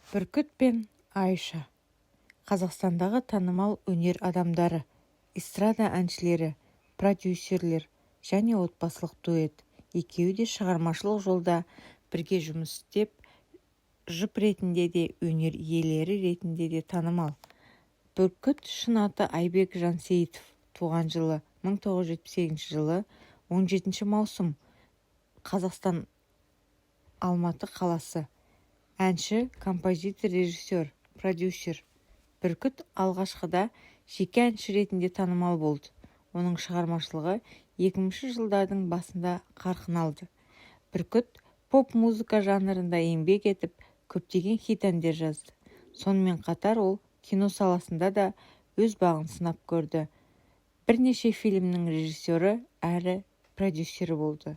Бүркіт пен Айша. Қазақстандағы танымал өнер адамдары, эстрада әншілері, продюсерлер және отбасылық дуэт. Екеуі де шығармашылық жолда бірге жұмыс істеп, жұп ретінде де, өнер иелері ретінде де танымал. Бүркіт шын аты Айбек Жансейітов, туған жылы 1978 жылы 17 маусым, Қазақстан, Алматы қаласы. Әнші, композитор, режиссер, продюсер. Бүркіт алғашқыда жеке әнші ретінде танымал болды. Оның шығармашылығы 2000 жылдардың басында қарқын алды. Бүркіт поп-музыка жанрында еңбек етіп, көптеген хит әндер жазды. Сонымен қатар ол кино саласында да өз бағын сынап көрді. Бірнеше фильмнің режиссері әрі продюсері болды.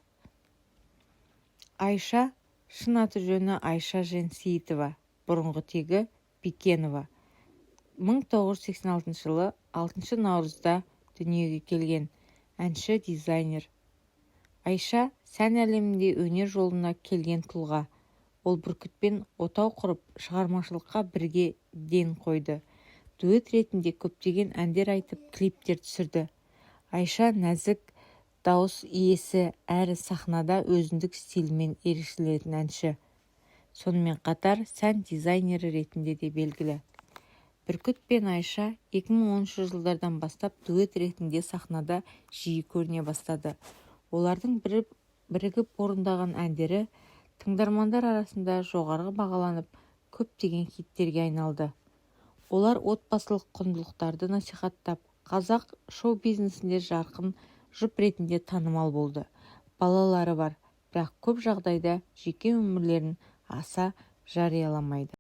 Айша, шын аты жөні Айша Жансейітова, бұрынғы тегі Бекенова. 1986 жылы 6 наурызда дүниеге келген. Әнші, дизайнер. Айша сән әлемінде өнер жолына келген тұлға. Ол Бүркітпен отау құрып, шығармашылыққа бірге ден қойды. Дуэт ретінде көптеген әндер айтып, клиптер түсірді. Айша нәзік дауыс иесі әрі сахнада өзіндік стилімен ерекшеленетін әнші. Сонымен қатар сән дизайнері ретінде де белгілі. Бүркіт пен Айша 2010 жылдардан бастап дуэт ретінде сахнада жиі көріне бастады. Олардың бірігіп орындаған әндері тыңдармандар арасында жоғары бағаланып, көптеген хиттерге айналды. Олар отбасылық құндылықтарды насихаттап, қазақ шоу-бизнесінде жарқын жұп ретінде танымал болды. Балалары бар, бірақ көп жағдайда жеке өмірлерін аса жарияламайды.